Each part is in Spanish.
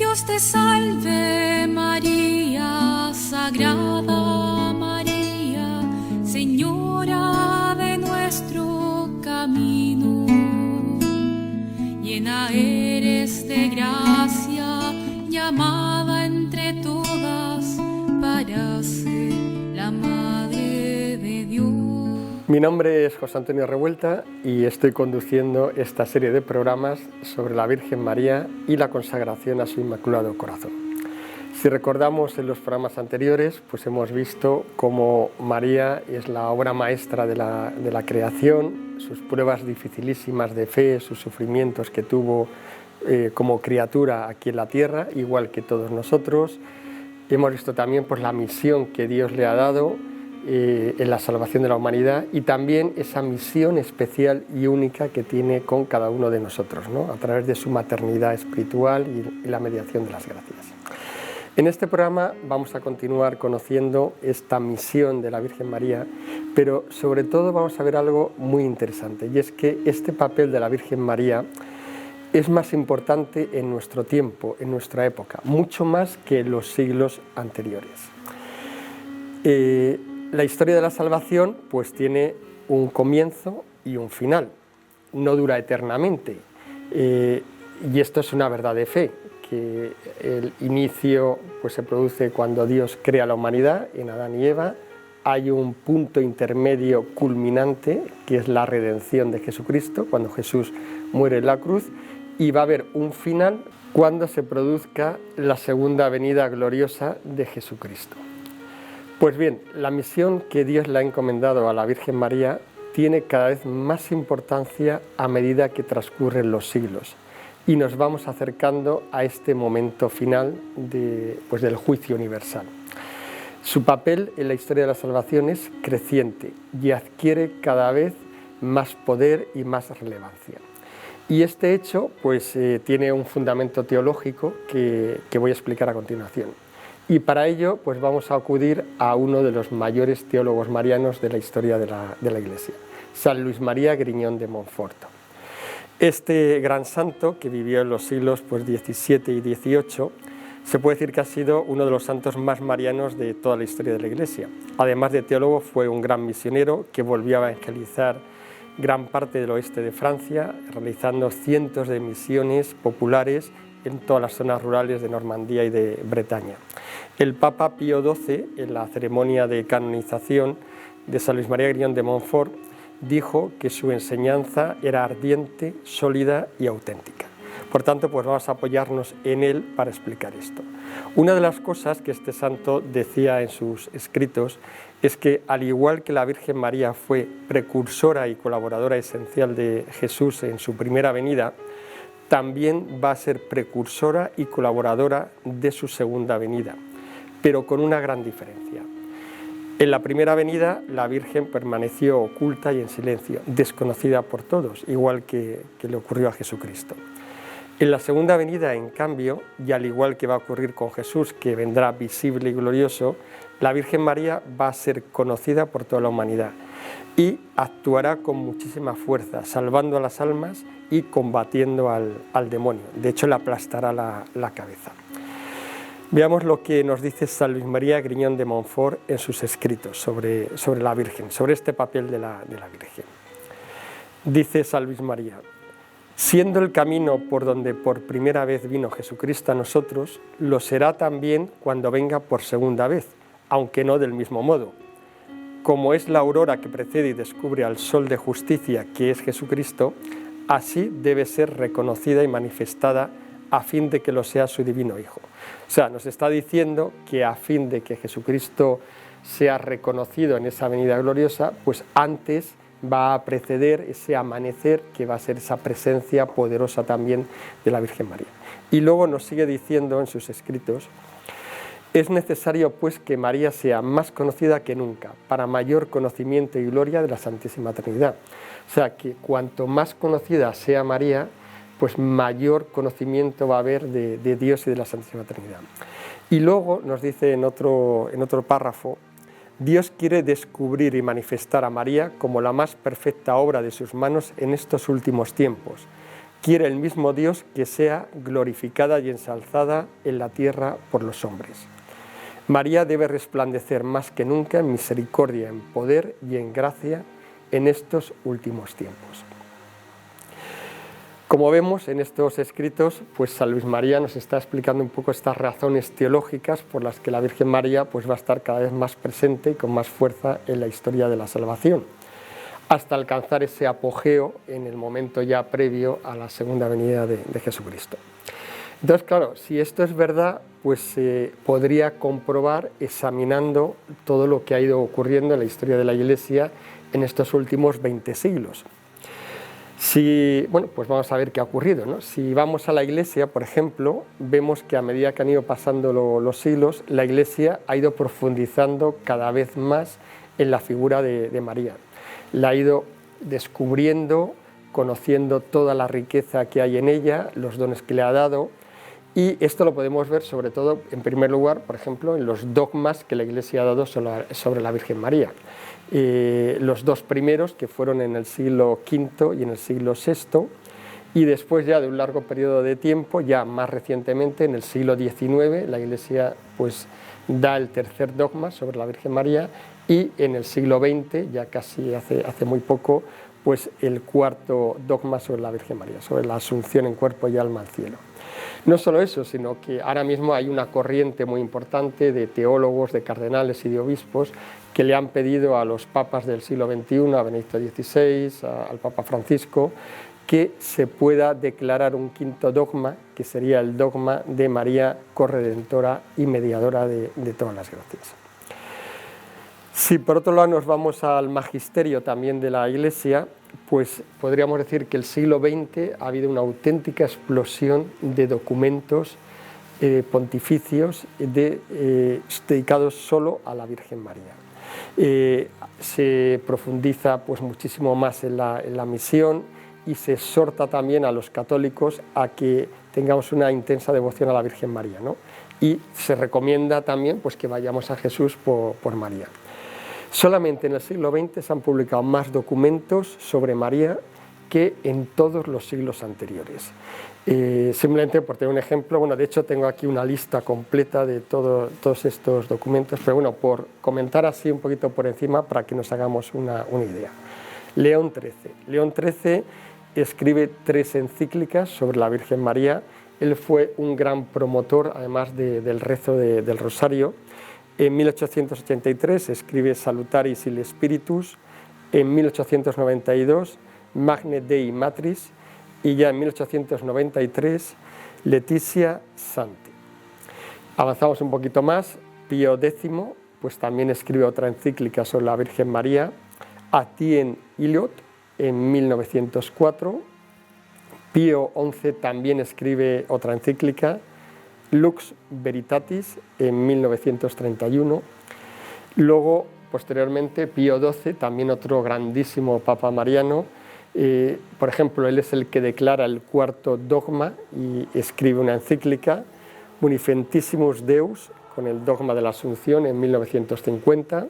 Dios te salve María, Sagrada María, Señora de nuestro camino. Llena eres de gracia, llamada entre todas para ser la Madre de Dios. Mi nombre es José Antonio Revuelta y estoy conduciendo esta serie de programas sobre la Virgen María y la consagración a su Inmaculado Corazón. Si recordamos en los programas anteriores, pues hemos visto cómo María es la obra maestra de la creación, sus pruebas dificilísimas de fe, sus sufrimientos que tuvo como criatura aquí en la tierra, igual que todos nosotros. Hemos visto también pues, la misión que Dios le ha dado en la salvación de la humanidad y también esa misión especial y única que tiene con cada uno de nosotros, ¿no? A través de su maternidad espiritual y la mediación de las gracias. En este programa vamos a continuar conociendo esta misión de la Virgen María, pero sobre todo vamos a ver algo muy interesante, y es que este papel de la Virgen María es más importante en nuestro tiempo, en nuestra época, mucho más que en los siglos anteriores. La historia de la salvación pues tiene un comienzo y un final, no dura eternamente, y esto es una verdad de fe, que el inicio pues, se produce cuando Dios crea la humanidad en Adán y Eva. Hay un punto intermedio culminante que es la redención de Jesucristo, cuando Jesús muere en la cruz, y va a haber un final cuando se produzca la segunda venida gloriosa de Jesucristo. Pues bien, la misión que Dios le ha encomendado a la Virgen María tiene cada vez más importancia a medida que transcurren los siglos y nos vamos acercando a este momento final del juicio universal. Su papel en la historia de la salvación es creciente y adquiere cada vez más poder y más relevancia. Y este hecho pues, tiene un fundamento teológico que voy a explicar a continuación. Y para ello pues vamos a acudir a uno de los mayores teólogos marianos de la historia de la Iglesia, San Luis María Griñón de Montfort. Este gran santo, que vivió en los siglos pues, XVII y XVIII, se puede decir que ha sido uno de los santos más marianos de toda la historia de la Iglesia. Además de teólogo, fue un gran misionero que volvió a evangelizar gran parte del oeste de Francia, realizando cientos de misiones populares en todas las zonas rurales de Normandía y de Bretaña. El Papa Pío XII, en la ceremonia de canonización de San Luis María Griñón de Montfort, dijo que su enseñanza era ardiente, sólida y auténtica. Por tanto, pues vamos a apoyarnos en él para explicar esto. Una de las cosas que este santo decía en sus escritos es que, al igual que la Virgen María fue precursora y colaboradora esencial de Jesús en su primera venida, también va a ser precursora y colaboradora de su segunda venida, pero con una gran diferencia. En la primera venida la Virgen permaneció oculta y en silencio, desconocida por todos, igual que le ocurrió a Jesucristo. En la segunda venida, en cambio, y al igual que va a ocurrir con Jesús, que vendrá visible y glorioso, la Virgen María va a ser conocida por toda la humanidad y actuará con muchísima fuerza, salvando a las almas y combatiendo al demonio. De hecho, le aplastará la cabeza. Veamos lo que nos dice San Luis María Griñón de Montfort en sus escritos sobre la Virgen, sobre este papel de la Virgen. Dice San Luis María: siendo el camino por donde por primera vez vino Jesucristo a nosotros, lo será también cuando venga por segunda vez, aunque no del mismo modo. Como es la aurora que precede y descubre al sol de justicia, que es Jesucristo, así debe ser reconocida y manifestada a fin de que lo sea su divino Hijo. O sea, nos está diciendo que a fin de que Jesucristo sea reconocido en esa venida gloriosa, pues antes va a preceder ese amanecer que va a ser esa presencia poderosa también de la Virgen María. Y luego nos sigue diciendo en sus escritos: es necesario pues que María sea más conocida que nunca, para mayor conocimiento y gloria de la Santísima Trinidad. O sea, que cuanto más conocida sea María, pues mayor conocimiento va a haber de Dios y de la Santísima Trinidad. Y luego nos dice en otro párrafo: Dios quiere descubrir y manifestar a María como la más perfecta obra de sus manos en estos últimos tiempos, quiere el mismo Dios que sea glorificada y ensalzada en la tierra por los hombres. María debe resplandecer más que nunca en misericordia, en poder y en gracia en estos últimos tiempos. Como vemos en estos escritos, pues San Luis María nos está explicando un poco estas razones teológicas por las que la Virgen María pues va a estar cada vez más presente y con más fuerza en la historia de la salvación, hasta alcanzar ese apogeo en el momento ya previo a la segunda venida de Jesucristo. Entonces, claro, si esto es verdad, pues se podría comprobar examinando todo lo que ha ido ocurriendo en la historia de la Iglesia en estos últimos 20 siglos. Bueno, pues vamos a ver qué ha ocurrido, ¿no? Si vamos a la Iglesia, por ejemplo, vemos que a medida que han ido pasando los siglos, la Iglesia ha ido profundizando cada vez más en la figura de María. La ha ido descubriendo, conociendo toda la riqueza que hay en ella, los dones que le ha dado, y esto lo podemos ver sobre todo, en primer lugar, por ejemplo, en los dogmas que la Iglesia ha dado sobre la Virgen María. Los dos primeros, que fueron en el siglo V y en el siglo VI, y después ya de un largo periodo de tiempo, ya más recientemente, en el siglo XIX, la Iglesia pues da el tercer dogma sobre la Virgen María, y en el siglo XX, ya casi hace muy poco, pues el cuarto dogma sobre la Virgen María, sobre la asunción en cuerpo y alma al cielo. No solo eso, sino que ahora mismo hay una corriente muy importante de teólogos, de cardenales y de obispos que le han pedido a los papas del siglo XXI, a Benedicto XVI, al Papa Francisco, que se pueda declarar un quinto dogma, que sería el dogma de María corredentora y mediadora de todas las gracias. Si por otro lado nos vamos al magisterio también de la Iglesia, pues podríamos decir que el siglo XX ha habido una auténtica explosión de documentos pontificios dedicados solo a la Virgen María. Se profundiza pues muchísimo más en la misión y se exhorta también a los católicos a que tengamos una intensa devoción a la Virgen María, ¿no? Y se recomienda también pues, que vayamos a Jesús por María. Solamente en el siglo XX se han publicado más documentos sobre María que en todos los siglos anteriores. Simplemente por tener un ejemplo, bueno, de hecho tengo aquí una lista completa de todos estos documentos, pero bueno, por comentar así un poquito por encima para que nos hagamos una idea. León XIII escribe 3 encíclicas sobre la Virgen María. Él fue un gran promotor, además del rezo del Rosario. En 1883 escribe Salutaris il Spiritus, en 1892 Magne Dei Matris y ya en 1893 Leticia Sancti. Avanzamos un poquito más, Pío X pues también escribe otra encíclica sobre la Virgen María, Atien Iliot, en 1904, Pío XI también escribe otra encíclica, Lux Veritatis, en 1931. Luego, posteriormente, Pío XII, también otro grandísimo papa mariano. Por ejemplo, él es el que declara el cuarto dogma y escribe una encíclica, Munifentissimus Deus, con el dogma de la Asunción, en 1950.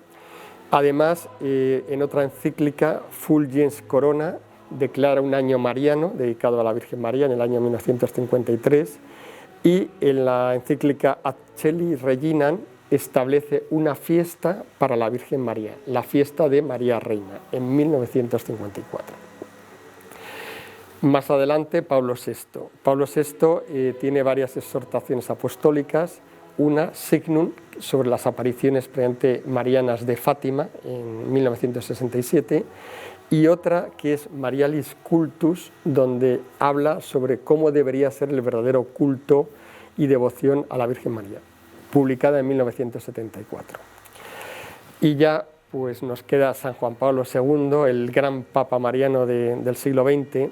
Además, en otra encíclica, Fulgens Corona, declara un año mariano dedicado a la Virgen María en el año 1953. Y en la encíclica Ad Celi Reginam establece una fiesta para la Virgen María, la fiesta de María Reina, en 1954. Más adelante, Pablo VI. Pablo VI tiene varias exhortaciones apostólicas, una, Signum, sobre las apariciones previamente marianas de Fátima, en 1967, y otra que es Marialis Cultus, donde habla sobre cómo debería ser el verdadero culto y devoción a la Virgen María, publicada en 1974. Y ya pues nos queda San Juan Pablo II, el gran papa mariano del siglo XX,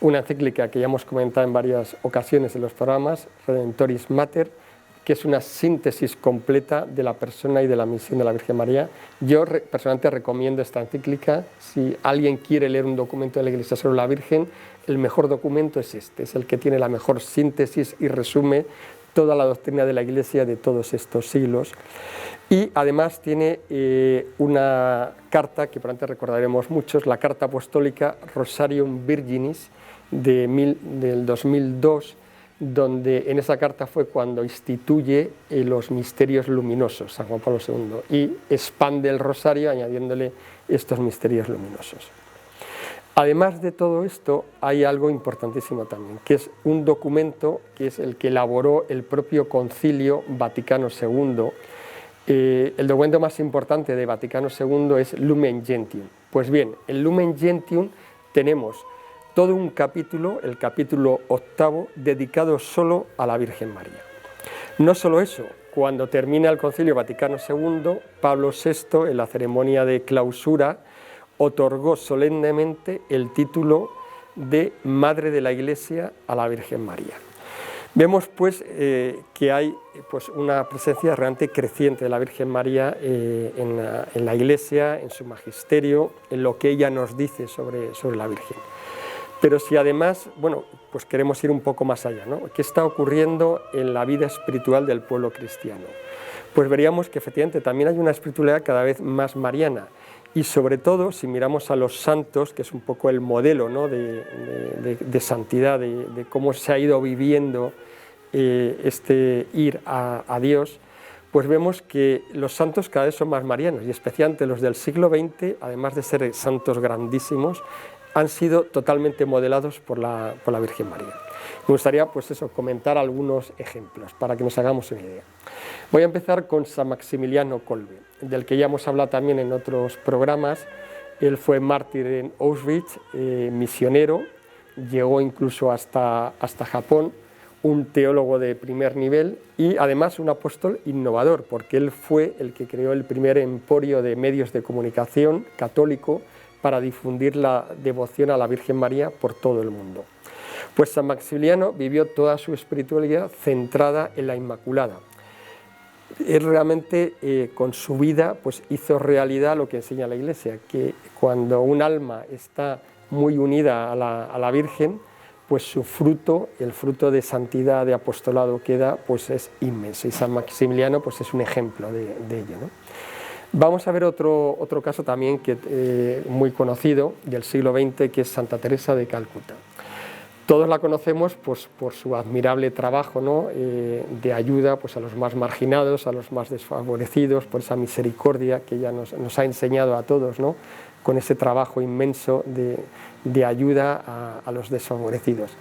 una encíclica que ya hemos comentado en varias ocasiones en los programas, Redentoris Mater, que es una síntesis completa de la persona y de la misión de la Virgen María. Yo personalmente recomiendo esta encíclica. Si alguien quiere leer un documento de la Iglesia sobre la Virgen, el mejor documento es este, es el que tiene la mejor síntesis y resume toda la doctrina de la Iglesia de todos estos siglos. Y además tiene una carta que probablemente recordaremos muchos, la carta apostólica Rosarium Virginis, del 2002, donde en esa carta fue cuando instituye los misterios luminosos, San Juan Pablo II, y expande el rosario añadiéndole estos misterios luminosos. Además de todo esto, hay algo importantísimo también, que es un documento que es el que elaboró el propio Concilio Vaticano II. El documento más importante de Vaticano II es Lumen Gentium. Pues bien, en Lumen Gentium tenemos todo un capítulo, el capítulo 8, dedicado solo a la Virgen María. No solo eso, cuando termina el Concilio Vaticano II, Pablo VI, en la ceremonia de clausura, otorgó solemnemente el título de Madre de la Iglesia a la Virgen María. Vemos pues que hay pues, una presencia realmente creciente de la Virgen María en la Iglesia, en su magisterio, en lo que ella nos dice sobre la Virgen. Pero si además, bueno, pues queremos ir un poco más allá, ¿no? ¿Qué está ocurriendo en la vida espiritual del pueblo cristiano? Pues veríamos que efectivamente también hay una espiritualidad cada vez más mariana. Y sobre todo, si miramos a los santos, que es un poco el modelo, ¿no? de santidad, de cómo se ha ido viviendo este ir a Dios, pues vemos que los santos cada vez son más marianos, y especialmente los del siglo XX, además de ser santos grandísimos, han sido totalmente modelados por la Virgen María. Me gustaría pues eso, comentar algunos ejemplos para que nos hagamos una idea. Voy a empezar con San Maximiliano Kolbe, del que ya hemos hablado también en otros programas. Él fue mártir en Auschwitz, misionero, llegó incluso hasta Japón, un teólogo de primer nivel y además un apóstol innovador, porque él fue el que creó el primer emporio de medios de comunicación católico para difundir la devoción a la Virgen María por todo el mundo. Pues San Maximiliano vivió toda su espiritualidad centrada en la Inmaculada. Él realmente con su vida pues, hizo realidad lo que enseña la Iglesia, que cuando un alma está muy unida a la Virgen, pues su fruto, el fruto de santidad, de apostolado que da, pues es inmenso. Y San Maximiliano pues, es un ejemplo de ello, ¿no? Vamos a ver otro caso también que, muy conocido del siglo XX, que es Santa Teresa de Calcuta. Todos la conocemos pues, por su admirable trabajo, ¿no? De ayuda pues, a los más marginados, a los más desfavorecidos, por esa misericordia que ella nos ha enseñado a todos, ¿no? Con ese trabajo inmenso de ayuda a los desfavorecidos.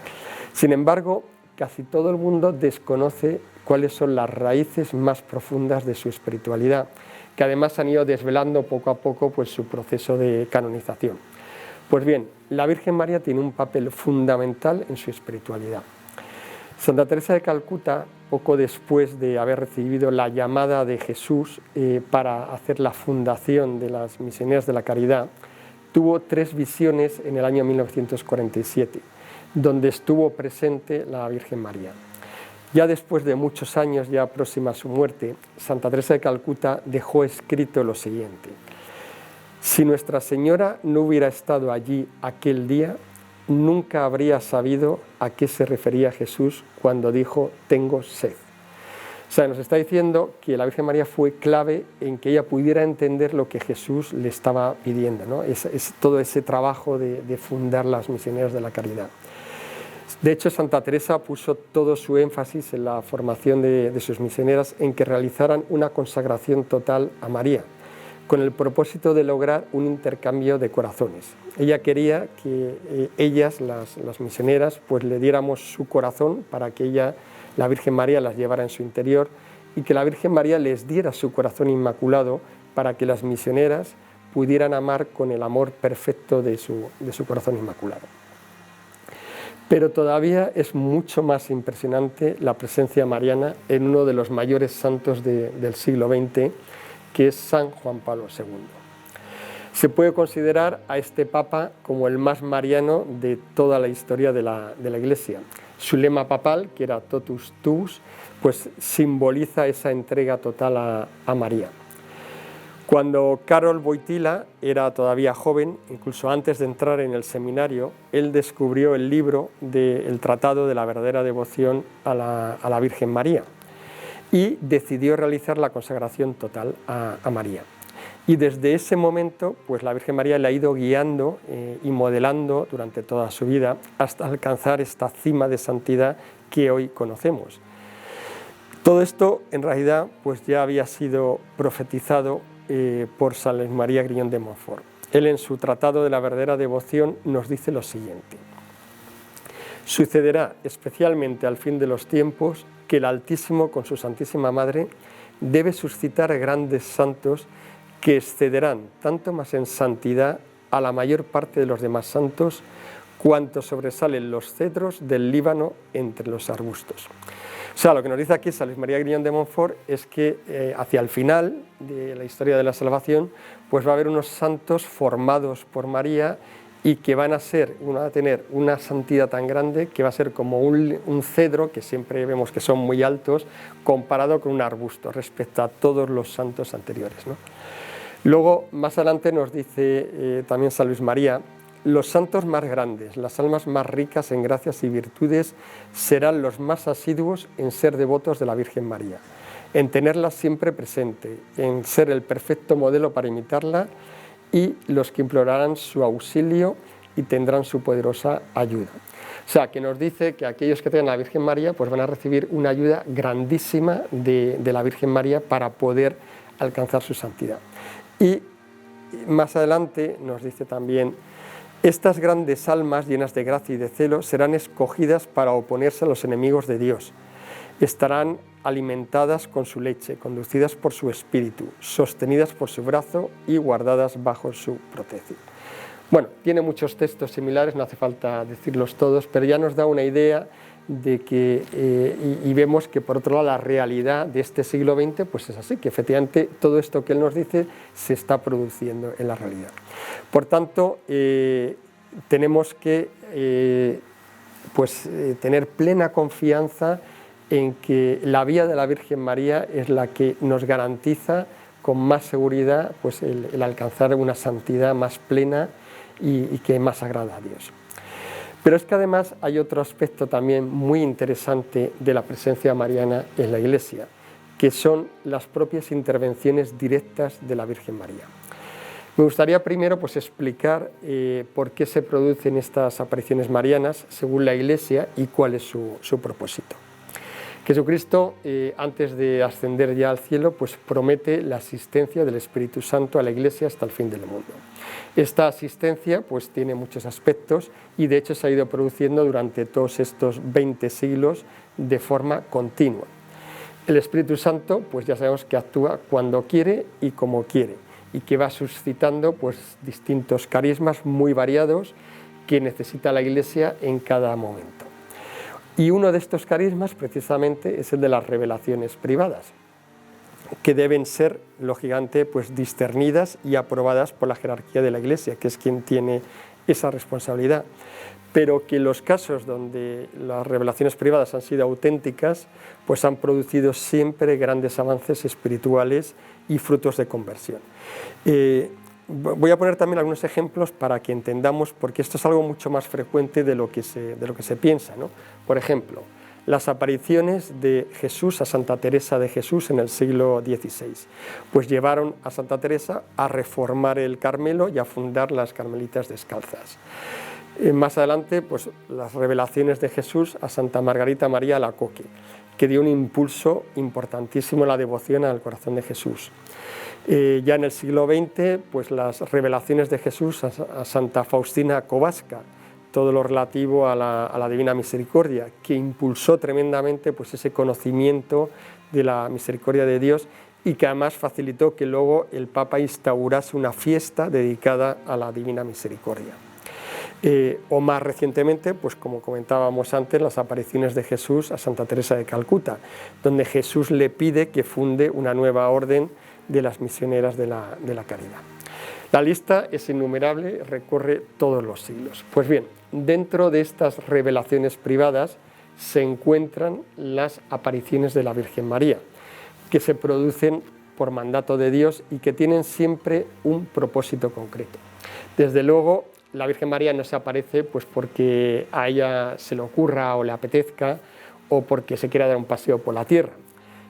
Sin embargo, casi todo el mundo desconoce cuáles son las raíces más profundas de su espiritualidad, que además han ido desvelando poco a poco pues, su proceso de canonización. Pues bien, la Virgen María tiene un papel fundamental en su espiritualidad. Santa Teresa de Calcuta, poco después de haber recibido la llamada de Jesús para hacer la fundación de las Misioneras de la Caridad, tuvo 3 visiones en el año 1947, donde estuvo presente la Virgen María. Ya después de muchos años, ya próxima a su muerte, Santa Teresa de Calcuta dejó escrito lo siguiente: si Nuestra Señora no hubiera estado allí aquel día, nunca habría sabido a qué se refería Jesús cuando dijo tengo sed. O sea, nos está diciendo que la Virgen María fue clave en que ella pudiera entender lo que Jesús le estaba pidiendo, ¿no? Es todo ese trabajo de fundar las Misioneras de la Caridad. De hecho, Santa Teresa puso todo su énfasis en la formación de sus misioneras en que realizaran una consagración total a María, con el propósito de lograr un intercambio de corazones. Ella quería que ellas, las misioneras, pues le diéramos su corazón para que ella, la Virgen María, las llevara en su interior y que la Virgen María les diera su corazón inmaculado para que las misioneras pudieran amar con el amor perfecto de su corazón inmaculado. Pero todavía es mucho más impresionante la presencia mariana en uno de los mayores santos del siglo XX, que es San Juan Pablo II. Se puede considerar a este Papa como el más mariano de toda la historia de la Iglesia. Su lema papal, que era Totus Tuus, pues simboliza esa entrega total a María. Cuando Karol Wojtyła era todavía joven, incluso antes de entrar en el seminario, él descubrió el libro del Tratado de la verdadera devoción a la Virgen María y decidió realizar la consagración total a María. Y desde ese momento, pues la Virgen María le ha ido guiando y modelando durante toda su vida hasta alcanzar esta cima de santidad que hoy conocemos. Todo esto, en realidad, pues ya había sido profetizado por San Luis María Grignon de Montfort. Él, en su Tratado de la verdadera devoción, nos dice lo siguiente: sucederá, especialmente al fin de los tiempos, que el Altísimo, con su Santísima Madre, debe suscitar grandes santos que excederán tanto más en santidad a la mayor parte de los demás santos, cuanto sobresalen los cedros del Líbano entre los arbustos. O sea, lo que nos dice aquí San Luis María Grignon de Montfort es que hacia el final de la historia de la salvación, pues va a haber unos santos formados por María y que van a tener una santidad tan grande que va a ser como un cedro, que siempre vemos que son muy altos, comparado con un arbusto respecto a todos los santos anteriores, ¿no? Luego, más adelante nos dice también San Luis María: los santos más grandes, las almas más ricas en gracias y virtudes, serán los más asiduos en ser devotos de la Virgen María, en tenerla siempre presente, en ser el perfecto modelo para imitarla, y los que implorarán su auxilio y tendrán su poderosa ayuda. O sea, que nos dice que aquellos que tengan a la Virgen María pues van a recibir una ayuda grandísima de la Virgen María para poder alcanzar su santidad. Y más adelante nos dice también: estas grandes almas llenas de gracia y de celo serán escogidas para oponerse a los enemigos de Dios. Estarán alimentadas con su leche, conducidas por su espíritu, sostenidas por su brazo y guardadas bajo su protección. Bueno, tiene muchos textos similares, no hace falta decirlos todos, pero ya nos da una idea de que, y vemos que por otro lado la realidad de este siglo XX pues es así, que efectivamente todo esto que él nos dice se está produciendo en la realidad. Por tanto, tenemos que tener plena confianza en que la vía de la Virgen María es la que nos garantiza con más seguridad pues el alcanzar una santidad más plena y que más agrada a Dios. Pero es que además hay otro aspecto también muy interesante de la presencia mariana en la Iglesia, que son las propias intervenciones directas de la Virgen María. Me gustaría primero pues explicar por qué se producen estas apariciones marianas según la Iglesia y cuál es su propósito. Jesucristo, antes de ascender ya al cielo, pues promete la asistencia del Espíritu Santo a la Iglesia hasta el fin del mundo. Esta asistencia pues tiene muchos aspectos y de hecho se ha ido produciendo durante todos estos 20 siglos de forma continua. El Espíritu Santo pues ya sabemos que actúa cuando quiere y como quiere, y que va suscitando pues distintos carismas muy variados que necesita la Iglesia en cada momento. Y uno de estos carismas precisamente es el de las revelaciones privadas, que deben ser, lógicamente, pues discernidas y aprobadas por la jerarquía de la Iglesia, que es quien tiene esa responsabilidad. Pero que los casos donde las revelaciones privadas han sido auténticas, pues han producido siempre grandes avances espirituales y frutos de conversión. Voy a poner también algunos ejemplos para que entendamos, porque esto es algo mucho más frecuente de lo que se piensa, ¿no? Por ejemplo, las apariciones de Jesús a Santa Teresa de Jesús en el siglo XVI, pues llevaron a Santa Teresa a reformar el Carmelo y a fundar las Carmelitas Descalzas. Más adelante, pues las revelaciones de Jesús a Santa Margarita María Alacoque, que dio un impulso importantísimo a la devoción al corazón de Jesús. Ya en el siglo XX, pues las revelaciones de Jesús a Santa Faustina Kowalska, todo lo relativo a la Divina Misericordia, que impulsó tremendamente pues ese conocimiento de la misericordia de Dios y que además facilitó que luego el Papa instaurase una fiesta dedicada a la Divina Misericordia. O más recientemente, pues como comentábamos antes, las apariciones de Jesús a Santa Teresa de Calcuta, donde Jesús le pide que funde una nueva orden de las misioneras de la caridad. La lista es innumerable, recorre todos los siglos. Pues bien, dentro de estas revelaciones privadas se encuentran las apariciones de la Virgen María, que se producen por mandato de Dios y que tienen siempre un propósito concreto. Desde luego, la Virgen María no se aparece pues porque a ella se le ocurra o le apetezca o porque se quiera dar un paseo por la tierra,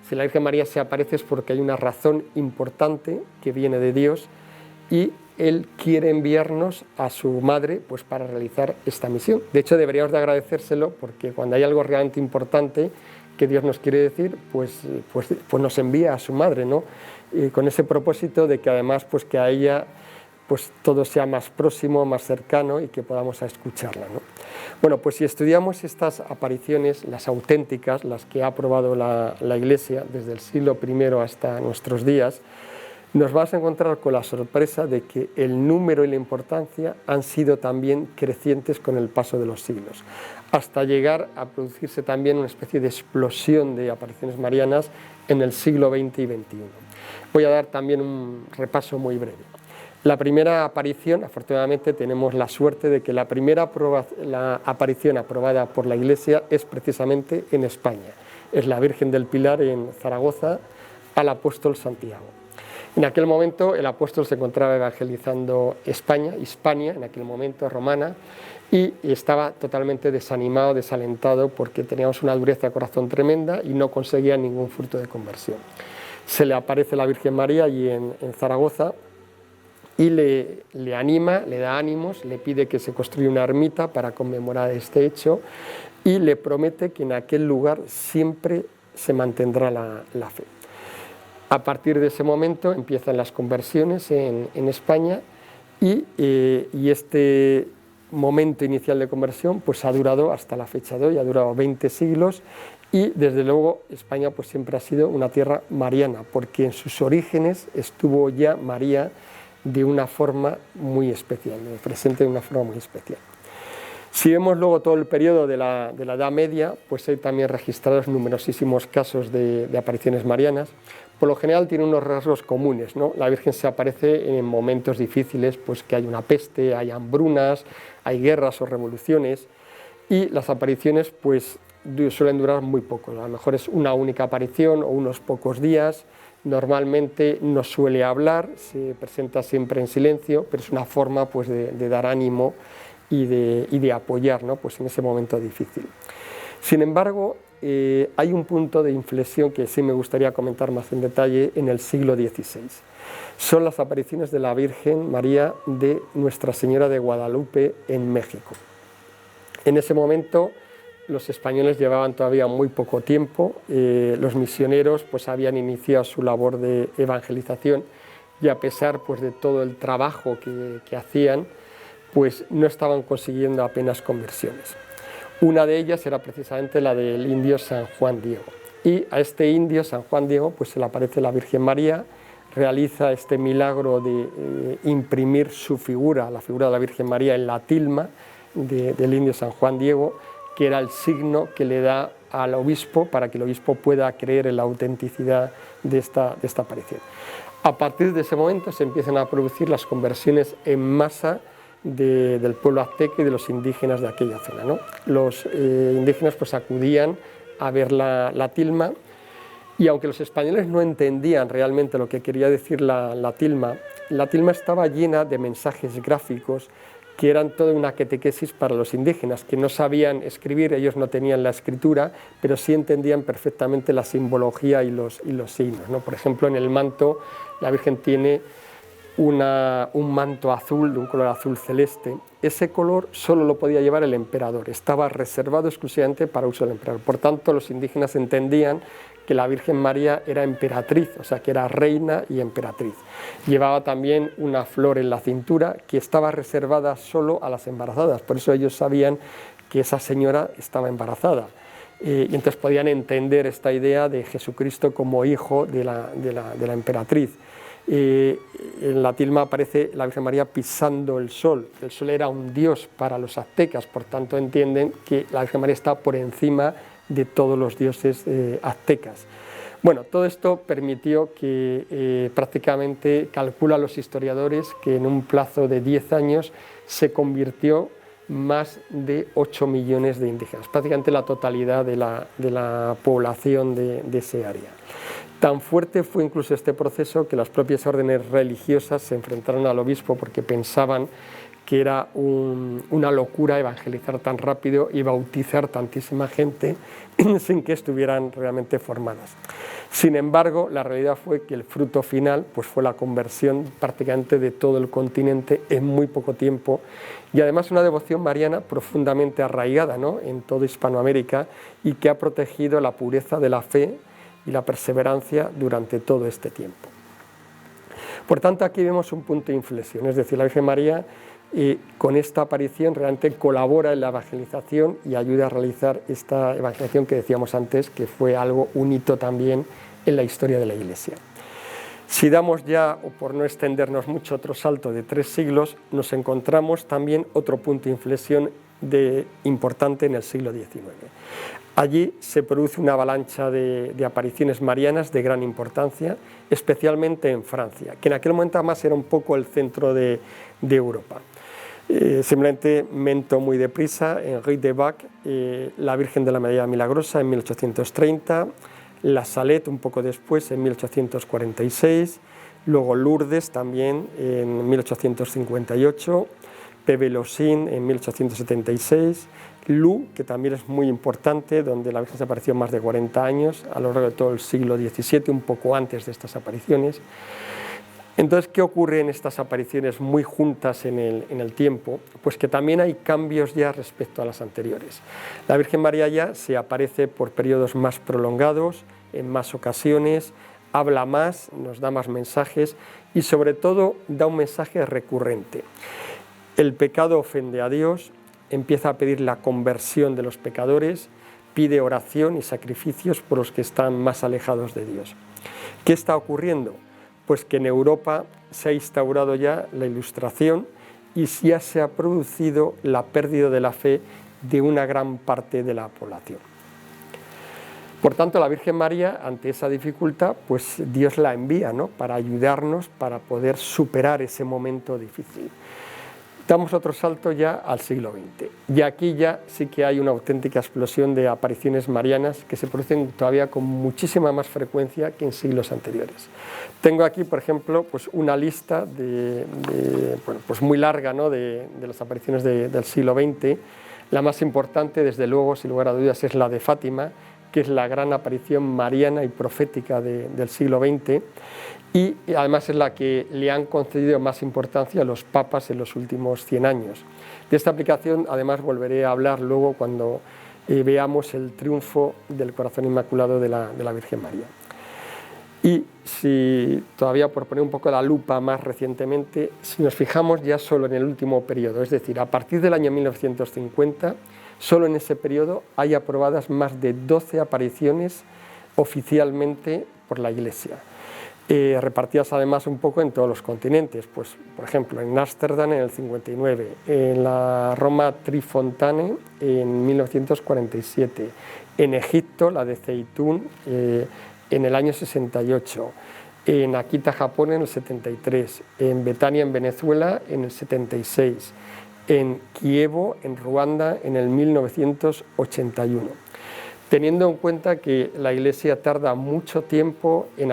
Si la Virgen María se aparece es porque hay una razón importante que viene de Dios y Él quiere enviarnos a su madre pues para realizar esta misión. De hecho, deberíamos de agradecérselo porque cuando hay algo realmente importante que Dios nos quiere decir, pues nos envía a su madre, ¿no? Y con ese propósito de que además pues que a ella pues todo sea más próximo, más cercano y que podamos escucharla, ¿no? Bueno, pues si estudiamos estas apariciones, las auténticas, las que ha aprobado la Iglesia desde el siglo I hasta nuestros días, nos vamos a encontrar con la sorpresa de que el número y la importancia han sido también crecientes con el paso de los siglos, hasta llegar a producirse también una especie de explosión de apariciones marianas en el siglo XX y XXI. Voy a dar también un repaso muy breve. La primera aparición, afortunadamente tenemos la suerte de que la primera aparición aprobada por la Iglesia es precisamente en España. Es la Virgen del Pilar en Zaragoza al apóstol Santiago. En aquel momento el apóstol se encontraba evangelizando España, Hispania, en aquel momento romana, y estaba totalmente desanimado, desalentado, porque teníamos una dureza de corazón tremenda y no conseguía ningún fruto de conversión. Se le aparece la Virgen María allí en Zaragoza y le anima, le da ánimos, le pide que se construya una ermita para conmemorar este hecho y le promete que en aquel lugar siempre se mantendrá la fe. A partir de ese momento empiezan las conversiones en España y este momento inicial de conversión pues ha durado hasta la fecha de hoy, ha durado 20 siglos y desde luego España pues siempre ha sido una tierra mariana porque en sus orígenes estuvo ya María de una forma muy especial, presente de una forma muy especial. Si vemos luego todo el periodo de la Edad Media, pues hay también registrados numerosísimos casos de apariciones marianas. Por lo general tiene unos rasgos comunes, ¿no? La Virgen se aparece en momentos difíciles, pues que hay una peste, hay hambrunas, hay guerras o revoluciones, y las apariciones pues suelen durar muy poco, a lo mejor es una única aparición o unos pocos días. Normalmente no suele hablar, se presenta siempre en silencio, pero es una forma pues, de dar ánimo y de apoyar, ¿no? Pues en ese momento difícil. Sin embargo, hay un punto de inflexión que sí me gustaría comentar más en detalle en el siglo XVI. Son las apariciones de la Virgen María de Nuestra Señora de Guadalupe en México. En ese momento los españoles llevaban todavía muy poco tiempo, los misioneros pues habían iniciado su labor de evangelización y a pesar pues de todo el trabajo que hacían, pues no estaban consiguiendo apenas conversiones. Una de ellas era precisamente la del indio San Juan Diego. Y a este indio, San Juan Diego, pues se le aparece la Virgen María, realiza este milagro de imprimir su figura, la figura de la Virgen María en la tilma del indio San Juan Diego, que era el signo que le da al obispo para que el obispo pueda creer en la autenticidad de esta aparición. A partir de ese momento se empiezan a producir las conversiones en masa del pueblo azteca y de los indígenas de aquella zona, ¿no? Los indígenas pues acudían a ver la tilma y aunque los españoles no entendían realmente lo que quería decir la tilma estaba llena de mensajes gráficos que eran toda una catequesis para los indígenas, que no sabían escribir, ellos no tenían la escritura, pero sí entendían perfectamente la simbología y los signos, ¿no? Por ejemplo, en el manto la Virgen tiene un manto azul, de un color azul celeste. Ese color solo lo podía llevar el emperador, estaba reservado exclusivamente para uso del emperador. Por tanto, los indígenas entendían que la Virgen María era emperatriz, o sea, que era reina y emperatriz. Llevaba también una flor en la cintura que estaba reservada solo a las embarazadas, por eso ellos sabían que esa señora estaba embarazada. Y entonces podían entender esta idea de Jesucristo como hijo de la emperatriz. En la tilma aparece la Virgen María pisando el sol era un dios para los aztecas, por tanto entienden que la Virgen María está por encima de todos los dioses aztecas. Bueno, todo esto permitió que prácticamente calculan los historiadores que en un plazo de 10 años se convirtió más de 8 millones de indígenas, prácticamente la totalidad de la población de ese área. Tan fuerte fue incluso este proceso que las propias órdenes religiosas se enfrentaron al obispo porque pensaban que era una locura evangelizar tan rápido y bautizar tantísima gente sin que estuvieran realmente formadas. Sin embargo, la realidad fue que el fruto final pues fue la conversión prácticamente de todo el continente en muy poco tiempo, y además una devoción mariana profundamente arraigada, ¿no?, en toda Hispanoamérica, y que ha protegido la pureza de la fe y la perseverancia durante todo este tiempo. Por tanto, aquí vemos un punto de inflexión, es decir, la Virgen María con esta aparición realmente colabora en la evangelización y ayuda a realizar esta evangelización que decíamos antes, que fue un hito también en la historia de la Iglesia. Si damos ya, o por no extendernos mucho, otro salto de 3 siglos, nos encontramos también otro punto de inflexión importante en el siglo XIX. Allí se produce una avalancha de apariciones marianas de gran importancia, especialmente en Francia, que en aquel momento además era un poco el centro de Europa. Simplemente mento muy deprisa: Henri de Bac, la Virgen de la Medalla Milagrosa en 1830, La Salette un poco después en 1846, luego Lourdes también en 1858, Pévelosin en 1876, Lou, que también es muy importante, donde la Virgen se apareció más de 40 años, a lo largo de todo el siglo XVII, un poco antes de estas apariciones. Entonces, ¿qué ocurre en estas apariciones muy juntas en el tiempo? Pues que también hay cambios ya respecto a las anteriores. La Virgen María ya se aparece por periodos más prolongados, en más ocasiones, habla más, nos da más mensajes y sobre todo da un mensaje recurrente. El pecado ofende a Dios, empieza a pedir la conversión de los pecadores, pide oración y sacrificios por los que están más alejados de Dios. ¿Qué está ocurriendo? Pues que en Europa se ha instaurado ya la Ilustración y ya se ha producido la pérdida de la fe de una gran parte de la población. Por tanto, la Virgen María, ante esa dificultad, pues Dios la envía, ¿no?, para ayudarnos, para poder superar ese momento difícil. Damos otro salto ya al siglo XX, y aquí ya sí que hay una auténtica explosión de apariciones marianas que se producen todavía con muchísima más frecuencia que en siglos anteriores. Tengo aquí, por ejemplo, pues una lista pues muy larga, ¿no?, de las apariciones del siglo XX. La más importante, desde luego, sin lugar a dudas, es la de Fátima, que es la gran aparición mariana y profética del siglo XX, y además es la que le han concedido más importancia a los papas en los últimos 100 años. De esta aplicación, además, volveré a hablar luego cuando veamos el triunfo del Corazón Inmaculado de la Virgen María. Y si todavía, por poner un poco la lupa más recientemente, si nos fijamos ya solo en el último periodo, es decir, a partir del año 1950, solo en ese periodo hay aprobadas más de 12 apariciones oficialmente por la Iglesia, repartidas además un poco en todos los continentes. Pues, por ejemplo, en Ámsterdam en el 59, en la Roma Trifontane en 1947, en Egipto la de Zeitún en el año 68, en Akita, Japón en el 73, en Betania en Venezuela en el 76, en Kievo, en Ruanda, en el 1981, teniendo en cuenta que la Iglesia tarda mucho tiempo en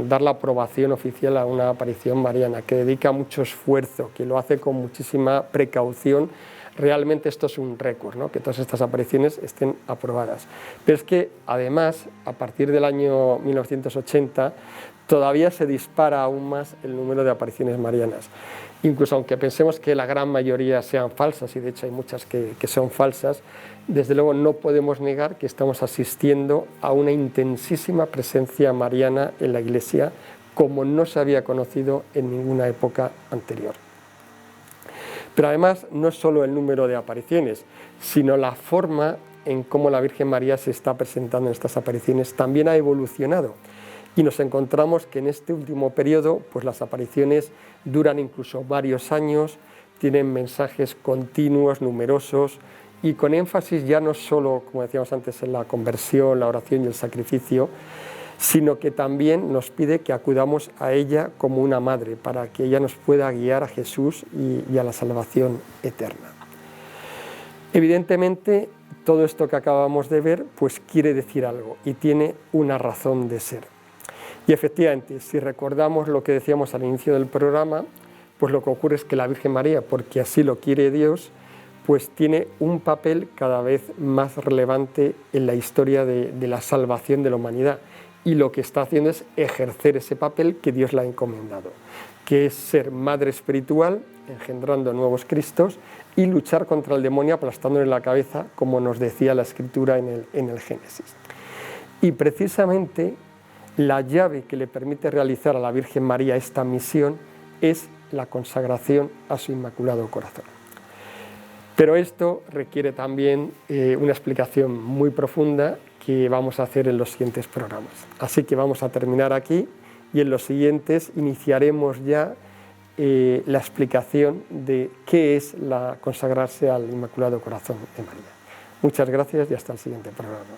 dar la aprobación oficial a una aparición mariana, que dedica mucho esfuerzo, que lo hace con muchísima precaución. Realmente esto es un récord, ¿no?, que todas estas apariciones estén aprobadas. Pero es que, además, a partir del año 1980, todavía se dispara aún más el número de apariciones marianas. Incluso aunque pensemos que la gran mayoría sean falsas, y de hecho hay muchas que son falsas, desde luego no podemos negar que estamos asistiendo a una intensísima presencia mariana en la Iglesia, como no se había conocido en ninguna época anterior. Pero además no es solo el número de apariciones, sino la forma en cómo la Virgen María se está presentando en estas apariciones también ha evolucionado. Y nos encontramos que en este último periodo pues las apariciones duran incluso varios años, tienen mensajes continuos, numerosos, y con énfasis ya no solo, como decíamos antes, en la conversión, la oración y el sacrificio, sino que también nos pide que acudamos a ella como una madre, para que ella nos pueda guiar a Jesús y a la salvación eterna. Evidentemente, todo esto que acabamos de ver pues quiere decir algo y tiene una razón de ser. Y efectivamente, si recordamos lo que decíamos al inicio del programa, pues lo que ocurre es que la Virgen María, porque así lo quiere Dios, pues tiene un papel cada vez más relevante en la historia de la salvación de la humanidad, y lo que está haciendo es ejercer ese papel que Dios le ha encomendado, que es ser madre espiritual, engendrando nuevos Cristos, y luchar contra el demonio aplastándole la cabeza, como nos decía la Escritura en el Génesis. Y precisamente la llave que le permite realizar a la Virgen María esta misión es la consagración a su Inmaculado Corazón. Pero esto requiere también una explicación muy profunda que vamos a hacer en los siguientes programas. Así que vamos a terminar aquí y en los siguientes iniciaremos ya la explicación de qué es consagrarse al Inmaculado Corazón de María. Muchas gracias y hasta el siguiente programa.